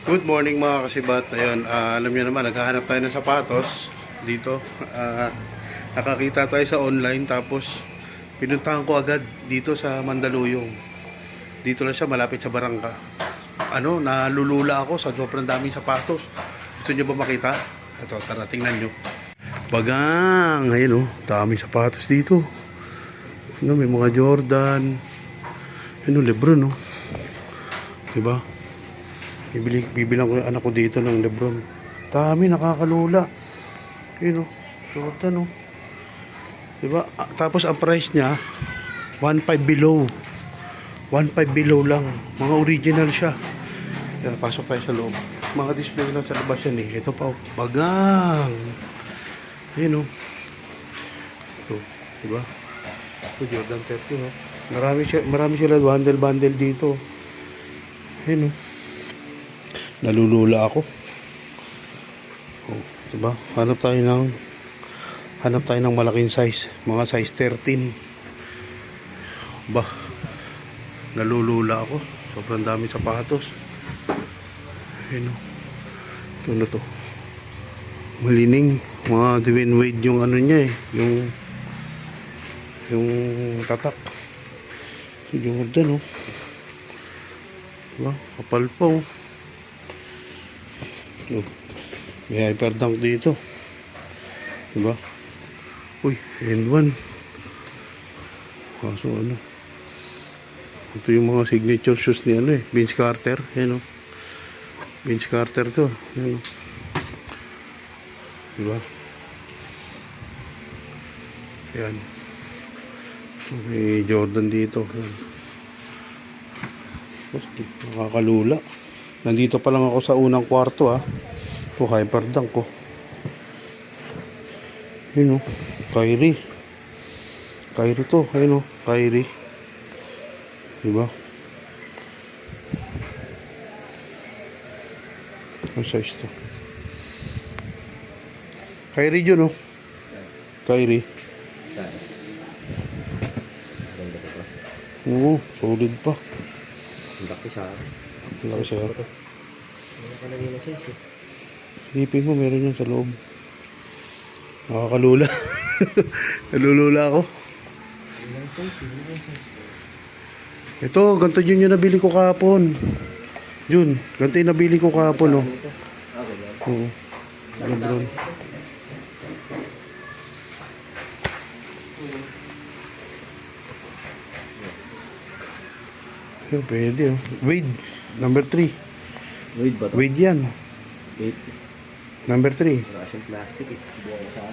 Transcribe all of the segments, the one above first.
Good morning mga kasibat. Ayun, alam niyo naman, naghahanap tayo ng sapatos dito. Nakakita tayo sa online tapos pinuntahan ko agad dito sa Mandaluyong. Dito lang siya malapit sa Barangka. Nalulula ako sa sobrang daming sapatos. Gusto niyo ba makita? Ito, tara tingnan niyo. Bagang, ayun daming sapatos dito. May mga Jordan. Lebron, no? Diba? Bibilang ko yung anak ko dito ng Lebron. Dami, nakakalula. Jordan, Diba? Tapos ang price niya, 1.5 below. 1.5 below lang. Mga original siya. Kaya pasok tayo sa loob. Mga display lang sa labas yan eh. Ito pa, bagang. Ito, diba? Ito, Jordan 30, Marami sila bundle dito. Nalulula ako. Diba? Hanap tayo ng malaking size. Mga size 13. Nalulula ako. Sobrang dami sapatos. Ito na to. Malining. Mga Dwayne Wade yung niya eh. Yung tatak. Yung Jordan Diba? Kapal pa May hyperdunk dito. Diba? Uy, N1. Kaso ito yung mga signature shoes ni Vince Carter. Vince Carter to. Diba? Yan. May Jordan dito. Nakakalula. Nandito pa lang ako sa unang kwarto Ito, hyperdunk ko. Kyrie. Kyrie to. Kyrie. Diba? Ang size to. Kyrie yun, Kyrie. Oo, solid pa. Laki sa Laki sa akin. Silipin mo, meron yun sa loob. Nakakalula. Nalulula ako. Ito, ganito yun yung nabili ko kahapon. Yun, ganito yung nabili ko kahapon, Oo. Lebron. Yun, pwede, Wade, number 3. Wade ba ito? Wade yan. Wade. Number 3. Wala siyang plastic Buwan sa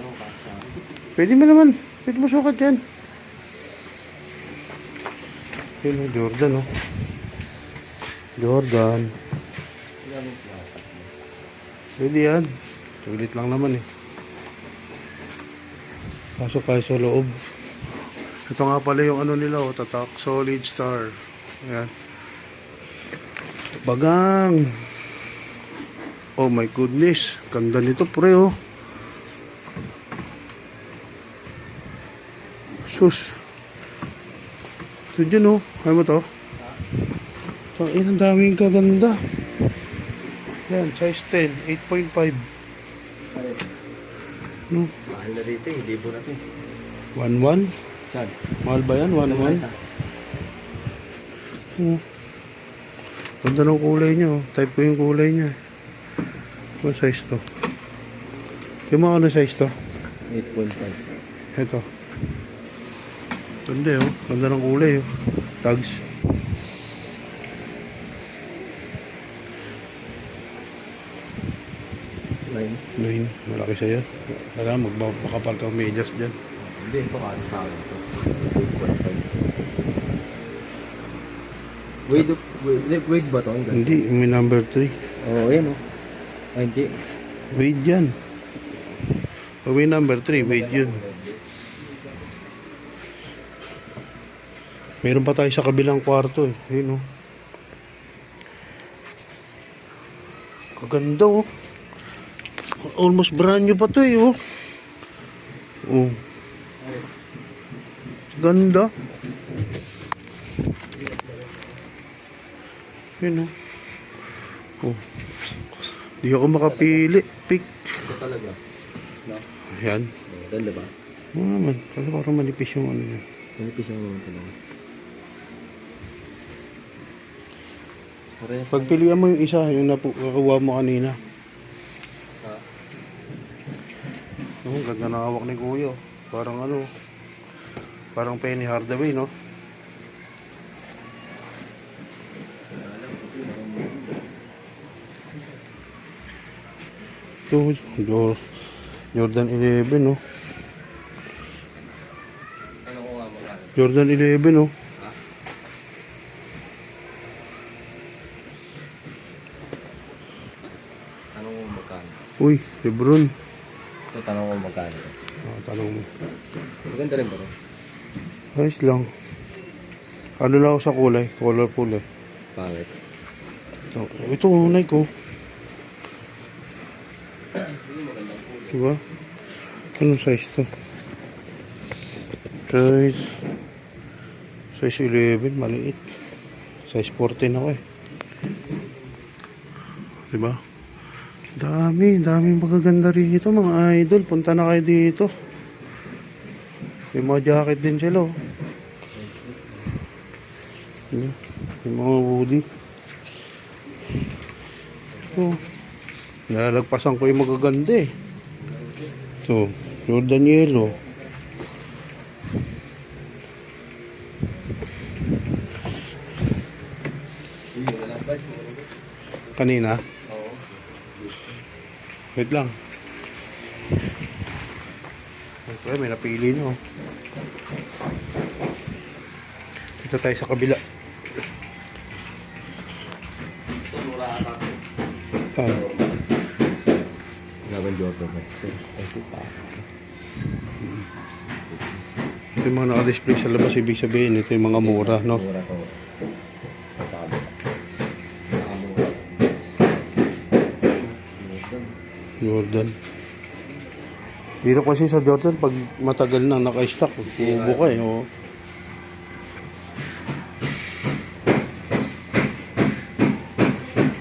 Pwede mo naman. Pwede mo sukat yan. Yun, Jordan, Jordan. Pwede yan. Sulit lang naman Pasok kayo sa loob. Ito nga pala yung nila, tatak. Solid Star. Ayan. Bagang. Oh my goodness. Ganda nito, pre, Sus. Ito dyan, Ayaw mo to? So, ang daming kaganda. Yan, size 10. 8.5. Mahal na dito libo na ito 1.1? Saan? Mahal ba yan? 1.1? Ganda ng kulay niya, Type ko yung kulay niya. Ano size to? Yung mga size to? 8.5. Ito. Ganda Ganda ng kulay Tags. Line. Malaki sa'yo. Tara, magpapakapal ka medyas dyan. Hindi, ito kano sa akin ito 8.5. Wade ba ito? Hindi, may number 3. Oo, yan Ay, hindi. Wade yan. Pag may number 3, Wade yun. Meron pa tayo sa kabilang kwarto Ayun Kaganda Almost brand new pa to Ganda. Yun Oh. Di ako makapili. Pick. Ito talaga. No? Ayan. Ganda ba? Oo naman. Kasi parang manipis yung ano yun. Manipis ang mga talaga. Parehas. Pagpilian mo yung isa, yung nakuha mo kanina. Ha? Oh, ganda na hawak ni Kuya. Parang ano. Parang Penny Hardaway, no? Ito, Jordan 11, no? Ano ko nga magkano? Jordan 11, no? Ha? Tanong mo magkano? Uy, Lebron. Ito tanong mo magkano? Tanong mo. Maganda rin ba ito? Ayos lang. Ano lang ako sa kulay? Colorful eh. Pangit. Ito, Nike ko. Diba? Anong size to? Size 11, maliit. Size 14 ako eh. Diba? Daming magaganda rito mga idol. Punta na kayo dito. May mga jacket din sila oh. May mga hoodie. Oh. Nalagpasan ko yung magaganda eh. Ito, Jordan Yellow. Kanina? Oo. Wait lang. Ito may napili nyo. Dito tayo sa kabila. Ito mura ata. Ah, Laban Jordan. Ito pa. ito yung mga naka-display sa labas. Ibig sabihin, ito yung mga mura, no? Mura to. Sa kabila. Nakamura. Jordan. Hirap kasi sa Jordan pag matagal na naka-stock. Ubo ka eh, oh.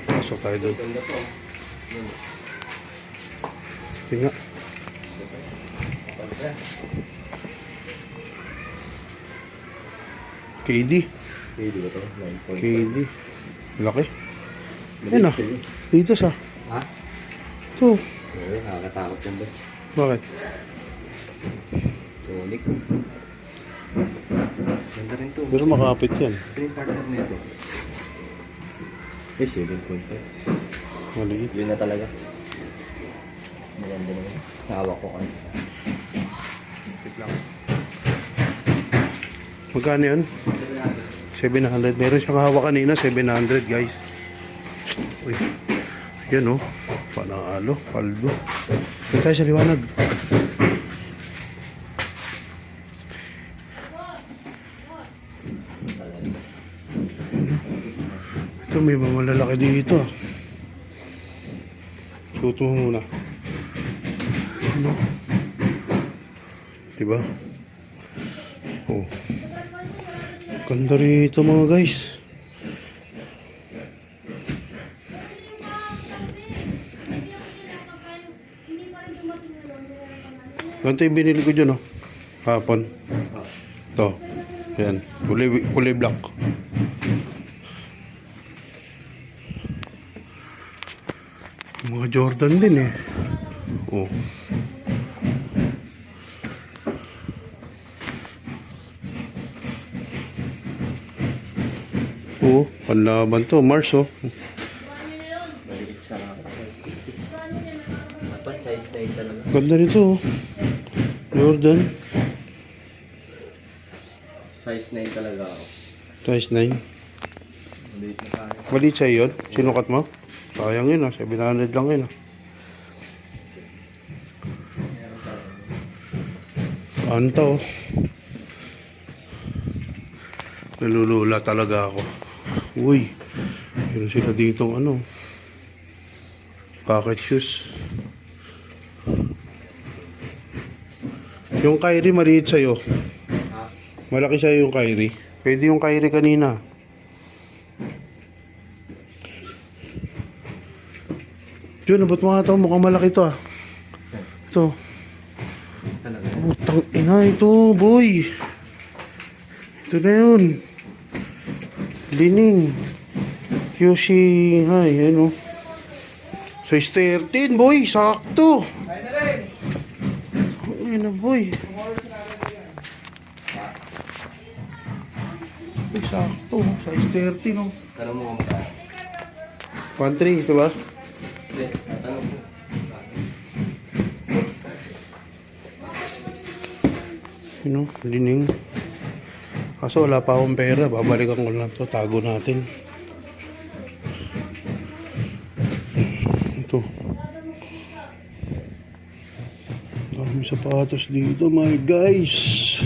Pasok tayo doon. Ganda to. Tingnan. KD. Pwede ba to? 9.5. KD. Laki. Ayun na. Dito sa. Ha? Ito. Oo, nakakatakot yan ba? Bakit? Sonic. Ganda rin to. Pero makapit yan. Ito yung partner nito. Eh, 7.5. Maliit. Yun na talaga. Maganda naman. Hawak ko kanina. Magkano yan? 700. Meron siyang hawak kanina. 700 guys. Uy. Yan oh. Panalo. Paldo. Ito tayo sa liwanag. Ito may mga lalaki dito. Suot mo muna. Ano? Diba? Oh. Ganda rito mga guys. Ganito yung binili ko dyan oh. Hapon. Ito. Yan. Kulay black. Mga Jordan din eh. Oh. Oh, panlaban to. Mars oh. Maliit sa dapat size na yun talaga. Ganda nito oh. Jordan. Size na yun talaga ako. Size 9. Maliit na kaya. Maliit sa'yo yun? Sinukat mo? Sayang yun ah. 700 lang yun ah. Ano to? Nalulula talaga ako. Uy. Meron sila ditong ano. Pocket shoes. Yung Kyrie maliit sa'yo. Ha? Malaki sa'yo yung Kyrie. Pwede yung Kyrie kanina. Yun, abot mo nga ito. Mukhang malaki to ah. Ito. Talaga. Putang ina ito, boy. Ito na yun. Lining. Yoshi. Ay, ano. Size 13, boy. Sakto. Ay na, boy. Ay, sakto. Size 13, oh. Tanong mo kung magkano. 1.3, ito ba? Hindi, tatanong mo. Yun, oh. Lining. Kaso wala pa akong pera. Babalikan ko lang to. Tago natin. Ito. Dami sapatos dito, my guys.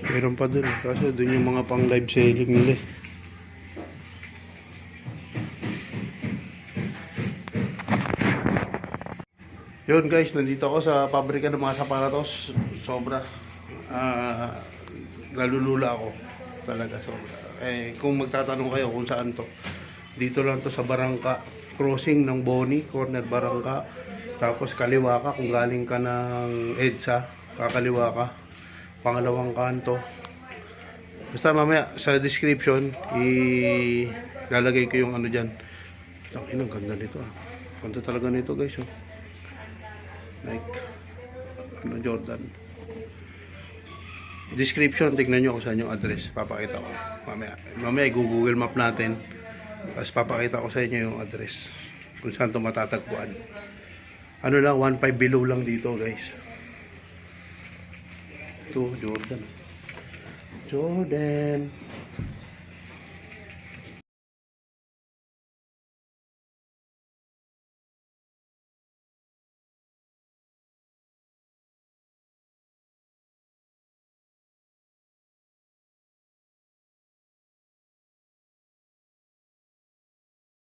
Meron pa dun. Kaso dun yung mga pang live selling nila. Yun guys, nandito ako sa pabrika ng mga sapatos. Sobra. Nalulula ako. Talaga sobra. Kung magtatanong kayo kung saan to, dito lang to sa Barangka. Crossing ng Boni, corner Barangka. Tapos kaliwa ka kung galing ka ng EDSA. Kakaliwa ka. Pangalawang kanto. Basta mamaya sa description, ilalagay ko yung ano dyan. Ang ganda nito ah. Ganda talaga nito guys. Oh. Like, ano, Jordan. Description, tignan nyo kung saan yung address. Papakita ko. Mamaya i-google map natin. Tapos papakita ko sa inyo yung address. Kung saan ito matatagpuan. Ano lang, 1.5 below lang dito guys. Ito, Jordan. Jordan.